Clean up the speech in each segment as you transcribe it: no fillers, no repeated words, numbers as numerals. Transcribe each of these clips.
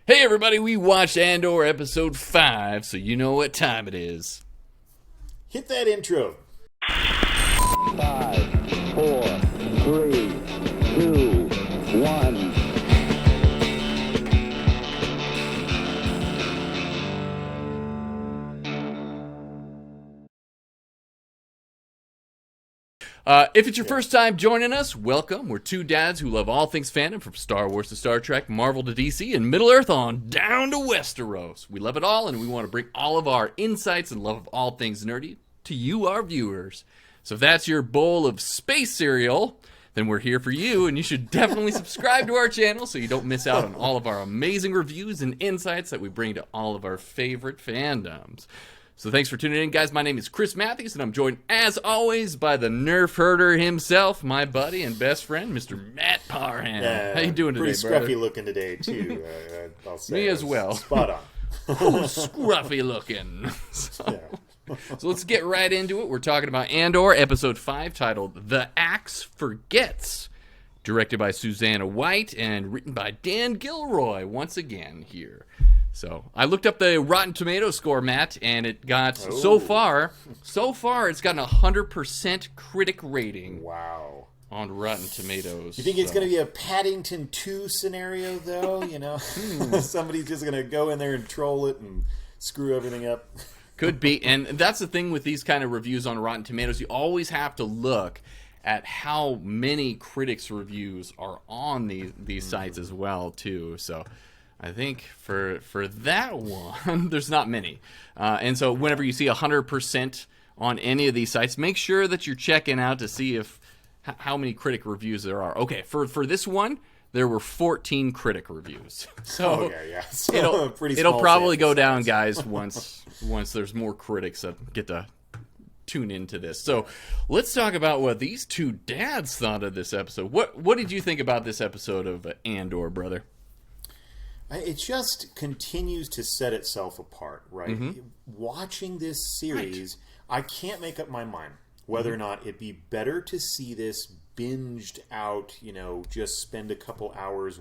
Hey everybody, we watched Andor episode 5, so you know what time it is. Hit that intro. 5, 4, 3, 2, 1. If it's your first time joining us, welcome. We're two dads who love all things fandom, from Star Wars to Star Trek, Marvel to DC, and Middle-earth on down to Westeros. We love it all, and we want to bring all of our insights and love of all things nerdy to you, our viewers. So if that's your bowl of space cereal, then we're here for you, and you should definitely subscribe to our channel so you don't miss out on all of our amazing reviews and insights that we bring to all of our favorite fandoms. So thanks for tuning in, guys. My name is Chris Matthews, and I'm joined, as always, by the nerf herder himself, my buddy and best friend, Mr. Matt Parham. How you doing today, brother? Pretty scruffy looking today, too. I'll say. Me as well. Spot on. Oh, scruffy looking. So let's get right into it. We're talking about Andor, episode 5, titled The Axe Forgets, directed by Susanna White and written by Dan Gilroy, once again here. So I looked up the Rotten Tomatoes score, Matt, and it got, so far, it's gotten a 100% critic rating. Wow. On Rotten Tomatoes. You think it's going to be a Paddington 2 scenario, though? You know, somebody's just going to go in there and troll it and screw everything up. Could be, and that's the thing with these kind of reviews on Rotten Tomatoes. You always have to look at how many critics' reviews are on these sites as well, too. So I think for that one, there's not many. And so whenever you see 100% on any of these sites, make sure that you're checking out to see how many critic reviews there are. Okay, for this one, there were 14 critic reviews. So, so it'll probably go down, guys, once there's more critics that get to tune into this. So let's talk about what these two dads thought of this episode. What did you think about this episode of Andor, brother? It just continues to set itself apart, right? Mm-hmm. Watching this series, right. I can't make up my mind whether or not it'd be better to see this binged out, just spend a couple hours,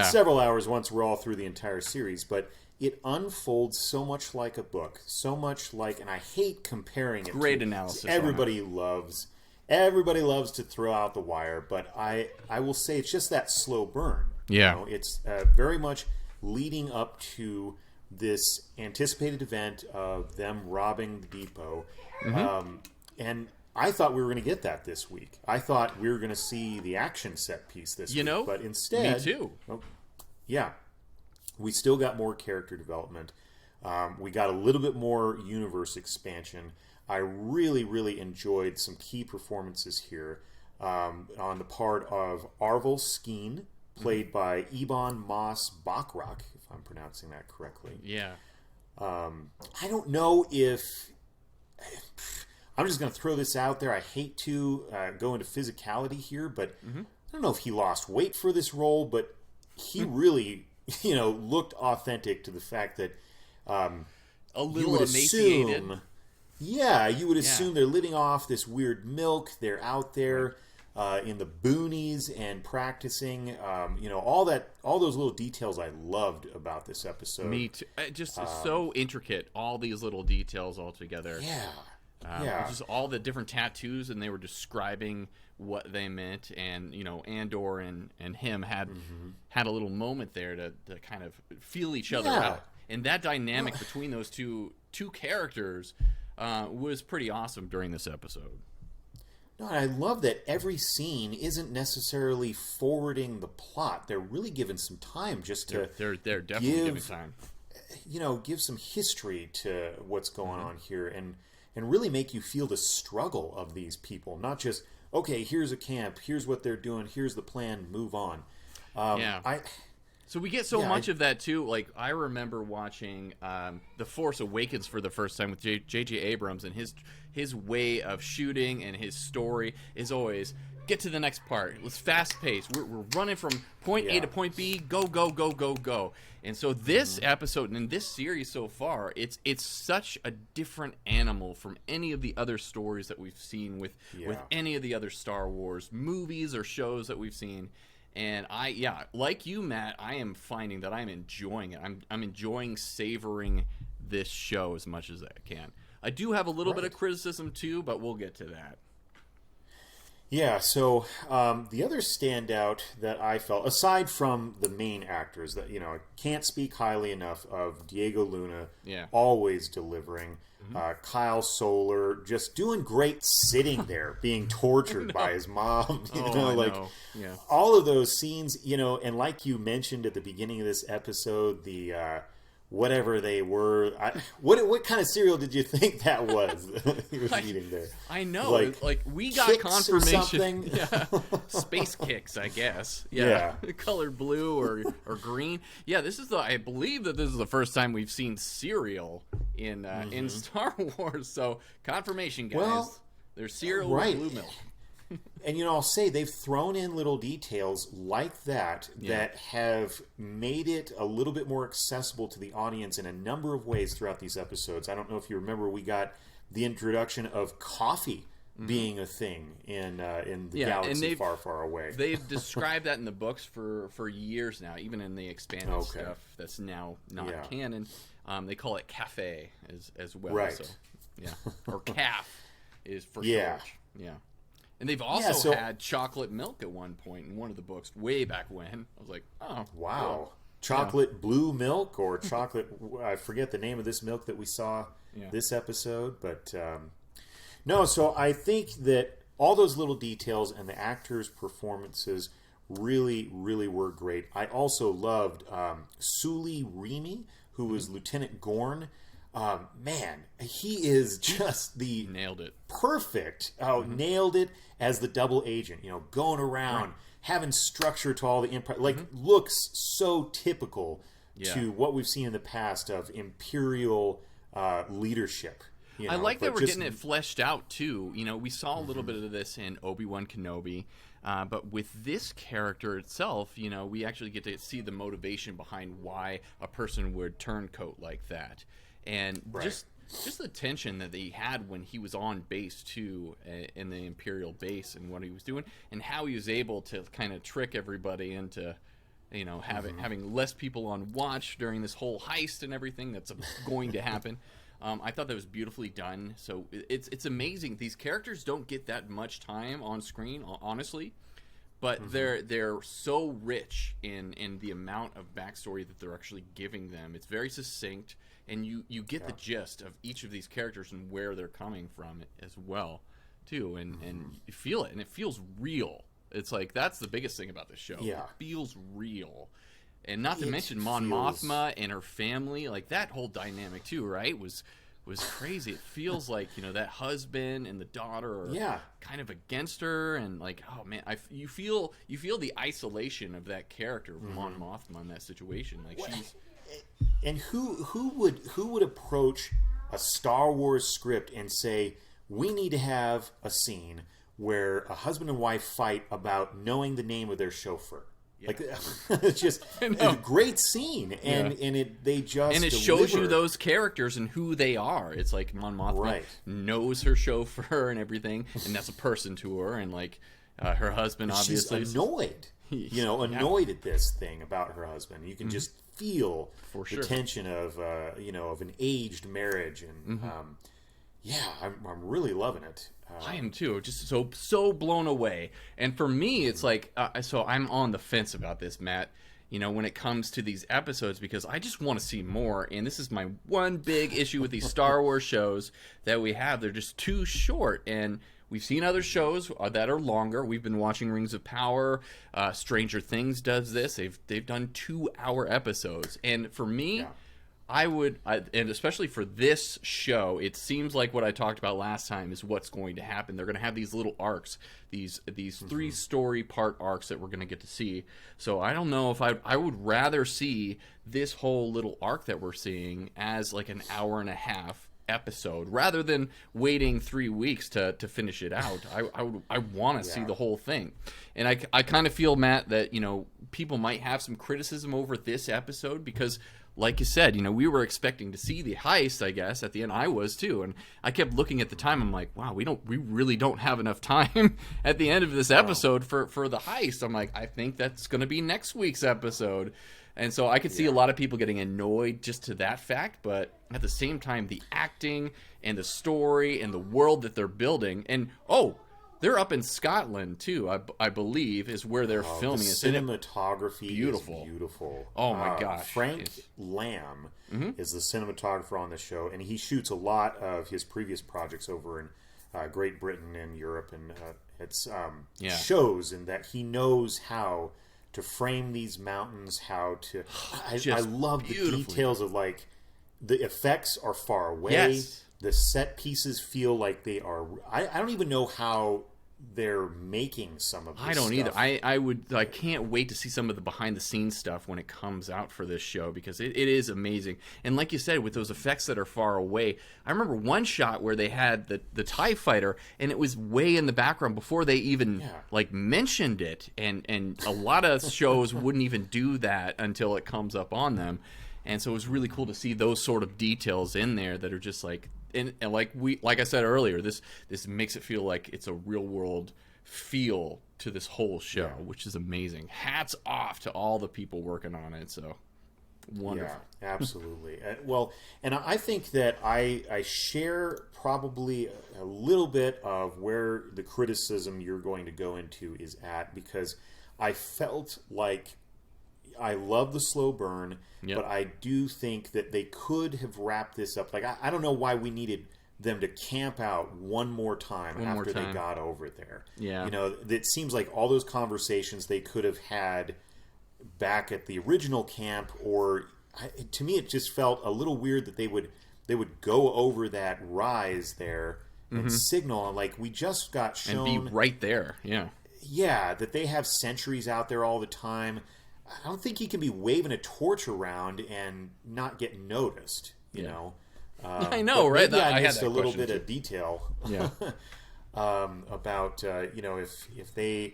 several hours once we're all through the entire series, but it unfolds so much like a book, so much like, and I hate comparing it. Great analysis. Everybody loves to throw out the wire, but I will say it's just that slow burn. Yeah. It's very much leading up to this anticipated event of them robbing the depot. Mm-hmm. And I thought we were going to get that this week. I thought we were going to see the action set piece this week. But instead... Me too. We still got more character development. We got a little bit more universe expansion. I really, really enjoyed some key performances here on the part of Arvel Skeen, played by Ebon Moss-Bachrach, if I'm pronouncing that correctly. Yeah. I don't know if... I'm just going to throw this out there. I hate to go into physicality here, but I don't know if he lost weight for this role, but he really, looked authentic to the fact that a little emaciated. You would assume they're living off this weird milk. They're out there in the boonies and practicing. All those little details I loved about this episode. Me too. Just so intricate. All these little details all together. Yeah. Just all the different tattoos, and they were describing what they meant, and Andor and him had a little moment there to kind of feel each other out, and that dynamic between those two characters was pretty awesome during this episode. No, and I love that every scene isn't necessarily forwarding the plot. They're really given some time just to they're definitely giving time. Give some history to what's going on here, and really make you feel the struggle of these people. Not just, okay, here's a camp, here's what they're doing, here's the plan, move on. So we get so much of that, too. Like, I remember watching The Force Awakens for the first time with J.J. Abrams, and his way of shooting and his story is always, get to the next part. Let's fast pace. We're running from point A to point B. Go, go, go, go, go. And so this episode and this series so far, it's such a different animal from any of the other stories that we've seen with any of the other Star Wars movies or shows that we've seen. And like you, Matt, I am finding that I'm enjoying it. I'm enjoying savoring this show as much as I can. I do have a little bit of criticism too, but we'll get to that. Yeah, so the other standout that I felt, aside from the main actors, that I can't speak highly enough of Diego Luna, always delivering. Kyle Solar just doing great, sitting there being tortured by his mom. All of those scenes, and like you mentioned at the beginning of this episode, the whatever they were. What kind of cereal did you think that was he was eating there? I know. Like we got confirmation. Yeah. Space Kicks, I guess. Yeah. Colored blue or green. Yeah, I believe that this is the first time we've seen cereal in Star Wars. So confirmation, guys. Well, there's cereal with blue milk. And I'll say they've thrown in little details like that have made it a little bit more accessible to the audience in a number of ways throughout these episodes. I don't know if you remember, we got the introduction of coffee being a thing in the galaxy far, far away. They've described that in the books for years now, even in the expanded stuff that's now not canon. They call it cafe as well. Right. So, or calf is for short. Yeah. And they've also had chocolate milk at one point in one of the books, way back when. I was like, oh. Wow. Cool. Chocolate blue milk or chocolate, I forget the name of this milk that we saw this episode. But no, so I think that all those little details and the actors' performances really, really were great. I also loved Suli Remy, who was Lieutenant Gorn. Man, he is just the nailed it. Perfect. Nailed it as the double agent. Going around having structure to all the empire. Looks so typical to what we've seen in the past of Imperial leadership. I like that we're getting it fleshed out too. We saw a little bit of this in Obi-Wan Kenobi. But with this character itself, we actually get to see the motivation behind why a person would turncoat like that. And just the tension that he had when he was on base too, in the Imperial base, and what he was doing, and how he was able to kind of trick everybody into, having less people on watch during this whole heist and everything that's going to happen. I thought that was beautifully done. So it's amazing. These characters don't get that much time on screen, honestly. But they're so rich in the amount of backstory that they're actually giving them. It's very succinct, and you get the gist of each of these characters and where they're coming from as well, too. And you feel it, and it feels real. It's like that's the biggest thing about this show. Yeah. It feels real. And not to mention Mon Mothma and her family, like that whole dynamic too, right? Was crazy. It feels like that husband and the daughter are kind of against her, and like, oh man, you feel the isolation of that character, Mon Mothma, in that situation. Like she's. And who would approach a Star Wars script and say, we need to have a scene where a husband and wife fight about knowing the name of their chauffeur? Yeah. Like it's just a great scene, and it shows you those characters and who they are. It's like Mon Mothma knows her chauffeur and everything, and that's a person to her, and like her husband obviously she's annoyed, annoyed at this thing about her husband. You can just feel the tension of of an aged marriage, and I'm really loving it. I am too, just so blown away. And for me, it's like so I'm on the fence about this, Matt. When it comes to these episodes, because I just want to see more. And this is my one big issue with these Star Wars shows that we have. They're just too short. And we've seen other shows that are longer. We've been watching Rings of Power. Stranger Things does this. They've done 2-hour episodes. And for me, and especially for this show, it seems like what I talked about last time is what's going to happen. They're going to have these little arcs, these 3-story part arcs that we're going to get to see. So I don't know if I would rather see this whole little arc that we're seeing as like an hour and a half episode rather than waiting 3 weeks to finish it out. I want to see the whole thing. And I kind of feel, Matt, that, people might have some criticism over this episode because, like you said, we were expecting to see the heist, I guess, at the end. I was too. And I kept looking at the time. I'm like, wow, we really don't have enough time at the end of this episode for the heist. I'm like, I think that's going to be next week's episode. And so I could see a lot of people getting annoyed just to that fact. But at the same time, the acting and the story and the world that they're building. And, they're up in Scotland, too, I believe, is where they're filming it. The cinematography is beautiful. Oh, my gosh. Frank Lamb is the cinematographer on the show, and he shoots a lot of his previous projects over in Great Britain and Europe, and it's shows in that he knows how to frame these mountains, how to... I love the details of, like, the effects are far away. Yes. The set pieces feel like they are... I don't even know how they're making some of this I don't stuff. either. I can't wait to see some of the behind the scenes stuff when it comes out for this show because it is amazing. And like you said, with those effects that are far away, I remember one shot where they had the TIE fighter and it was way in the background before they even mentioned it. And a lot of shows wouldn't even do that until it comes up on them. And so it was really cool to see those sort of details in there that are just like, and like I said earlier, this makes it feel like it's a real world feel to this whole show, which is amazing. Hats off to all the people working on it. So wonderful. Yeah, absolutely. And I think that I share probably a little bit of where the criticism you're going to go into is at, because I felt like I love the slow burn, but I do think that they could have wrapped this up. Like, I don't know why we needed them to camp out one more time after they got over there. Yeah. It seems like all those conversations they could have had back at the original camp, or to me it just felt a little weird that they would go over that rise there and signal, and like we just got shown and be right there. Yeah, that they have sentries out there all the time. I don't think he can be waving a torch around and not get noticed. You know, I know, right? Maybe I had missed that a little question bit too. of detail. Yeah. About if they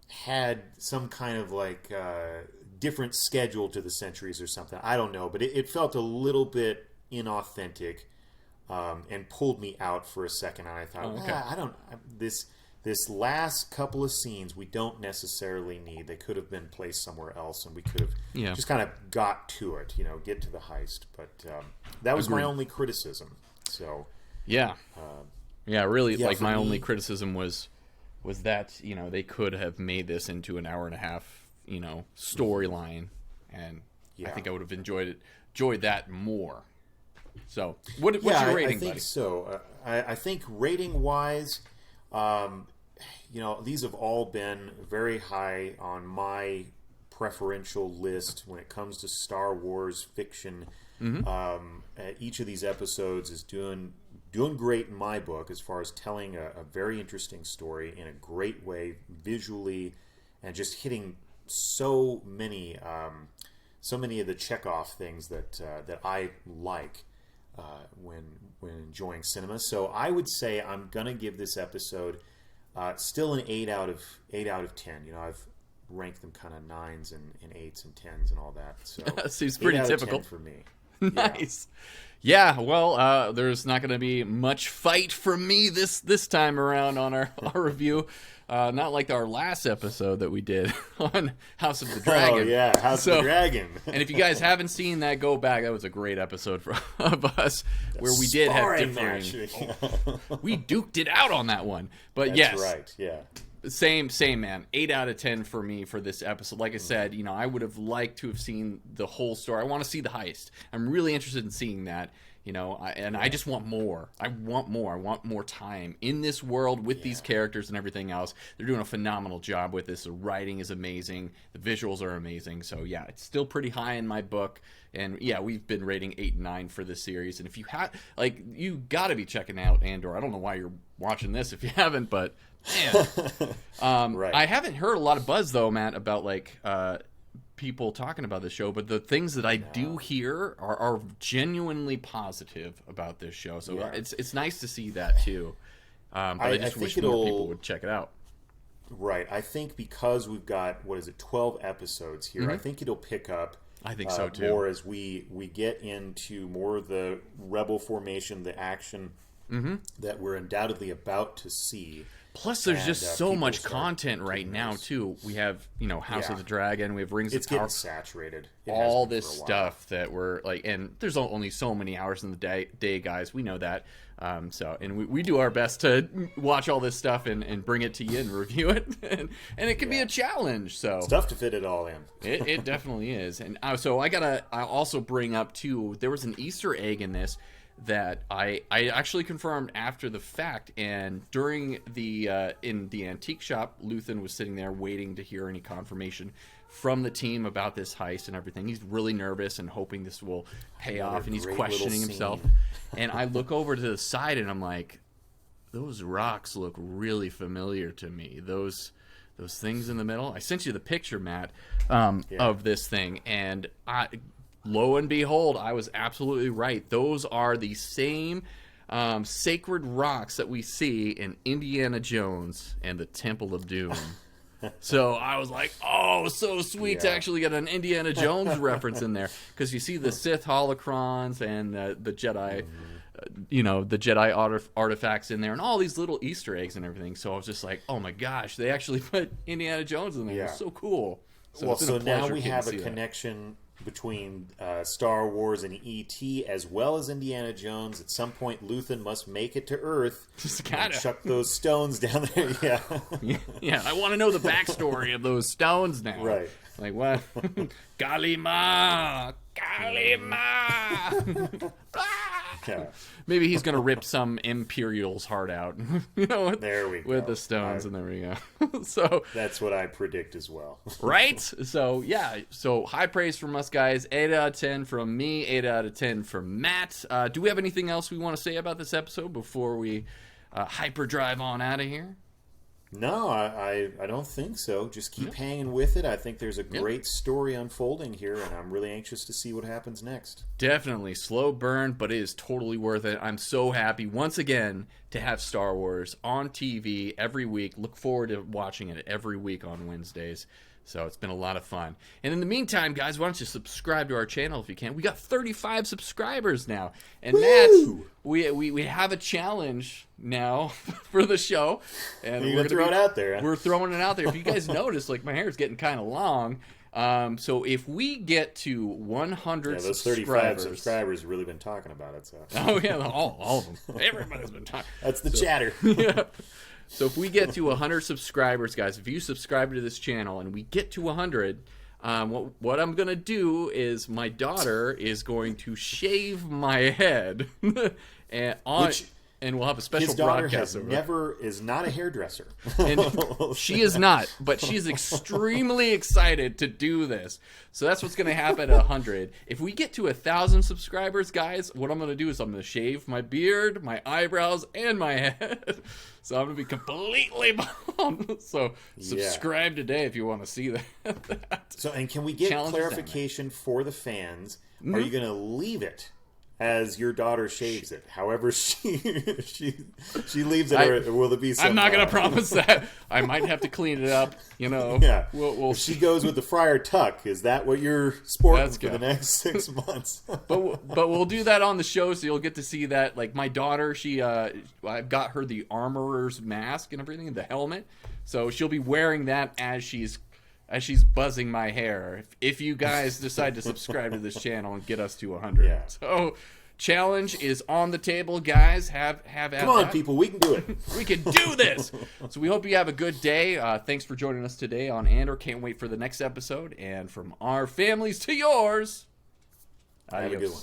had some kind of like different schedule to the sentries or something. I don't know, but it felt a little bit inauthentic and pulled me out for a second. And I thought, this last couple of scenes we don't necessarily need. They could have been placed somewhere else, and we could have just kind of got to it, get to the heist. But that was my only criticism. So really, like my only me, criticism was that they could have made this into an hour and a half storyline, and I think I would have enjoyed that more. So what's your rating, I think buddy? so. I think rating wise, these have all been very high on my preferential list when it comes to Star Wars fiction. Each of these episodes is doing great in my book as far as telling a very interesting story in a great way visually, and just hitting so many of the checkoff things that I like when enjoying cinema. So I would say I'm gonna give this episode still an 8 out of 10. I've ranked them kind of 9s and 8s and 10s and all that. So seems pretty 8 out of typical 10 for me. Nice. Yeah, well, there's not going to be much fight from me this time around on our review. Not like our last episode that we did on House of the Dragon. Oh, yeah, House of the Dragon. And if you guys haven't seen that, go back. That was a great episode of us where we did have differing... we duked it out on that one. But That's right, yeah. Same, man. 8 out of 10 for me for this episode. Like I said, I would have liked to have seen the whole story. I want to see the heist. I'm really interested in seeing that. I just want more. I want more time in this world with these characters and everything else. They're doing a phenomenal job with this. The writing is amazing. The visuals are amazing. So, yeah, it's still pretty high in my book. And, yeah, we've been rating 8 and 9 for this series. And if you have, you got to be checking out Andor. I don't know why you're watching this if you haven't, but, man. Right. I haven't heard a lot of buzz, though, Matt, about, people talking about the show, but the things that I do hear are genuinely positive about this show. So it's nice to see that too. But I just wish more people would check it out. Right. I think because we've got 12 episodes here, I think it'll pick up. I think so too. More as we get into more of the rebel formation, the action that we're undoubtedly about to see. Plus, there's just so much content right now too. We have House of the Dragon, we have Rings of Power. It's getting saturated. All this stuff that we're like, and there's only so many hours in the day, guys. We know that. And we do our best to watch all this stuff and bring it to you and review it, and it can be a challenge. So stuff to fit it all in. It definitely is. And so I also bring up too. There was an Easter egg in this that I actually confirmed after the fact, and during the in the antique shop, Luthen was sitting there waiting to hear any confirmation from the team about this heist and everything. He's really nervous and hoping this will pay off, and he's questioning himself. And I look over to the side and I'm like, those rocks look really familiar to me. Those things in the middle. I sent you the picture, Matt, of this thing, and lo and behold, I was absolutely right. Those are the same sacred rocks that we see in Indiana Jones and the Temple of Doom. So I was like, oh, so sweet to actually get an Indiana Jones reference in there, because you see the Sith holocrons and the Jedi, the Jedi artifacts in there, and all these little Easter eggs and everything. So I was just like, oh my gosh, they actually put Indiana Jones in there. Yeah. It's so cool. So now we have a connection between Star Wars and E.T. as well as Indiana Jones. At some point, Luthen must make it to Earth and chuck those stones down there. Yeah, I want to know the backstory of those stones now. Right. Like, what? Kalima! Yeah. Maybe he's going to rip some Imperial's heart out. There we go. With the stones, and there we go. So that's what I predict as well. Right? So, yeah. So, high praise from us, guys. 8 out of 10 from me. 8 out of 10 from Matt. Do we have anything else we want to say about this episode before we hyperdrive on out of here? No, I don't think so. Just keep hanging with it. I think there's a great story unfolding here, and I'm really anxious to see what happens next. Definitely. Slow burn, but it is totally worth it. I'm so happy, once again, to have Star Wars on TV every week. Look forward to watching it every week on Wednesdays. So it's been a lot of fun. And in the meantime, guys, why don't you subscribe to our channel if you can? We got 35 subscribers now. And Matt, we have a challenge now for the show. And we're going to throw it out there. Huh? We're throwing it out there. If you guys notice, like, my hair is getting kind of long. So if we get to 100 those 35 subscribers have really been talking about it. So. Oh, yeah, all of them. Everybody's been talking. That's the chatter. Yeah. So if we get to 100 subscribers, guys, if you subscribe to this channel and we get to 100, what I'm going to do is my daughter is going to shave my head and we'll have a special broadcast over it. Is not a hairdresser. And she is not, but she's extremely excited to do this. So that's what's going to happen at 100. If we get to 1,000 subscribers, guys, what I'm going to do is I'm going to shave my beard, my eyebrows, and my head. So I'm going to be completely bald. So subscribe today if you want to see that. So, and can we get clarification for the fans? Mm-hmm. Are you going to leave it as your daughter shaves it? However she leaves it, or will it be some... I'm not going to promise that. I might have to clean it up, Yeah. We'll if she goes with the friar tuck, is that what you're sporting for the next 6 months? but we'll do that on the show, so you'll get to see that. Like, my daughter, I've got her the armorer's mask and everything, the helmet. So she'll be wearing that as she's buzzing my hair. If you guys decide to subscribe to this channel and get us to 100. Yeah. So, challenge is on the table, guys. Have at Come on, people. We can do it. We can do this. So we hope you have a good day. Thanks for joining us today on Andor. Can't wait for the next episode. And from our families to yours, have a good one.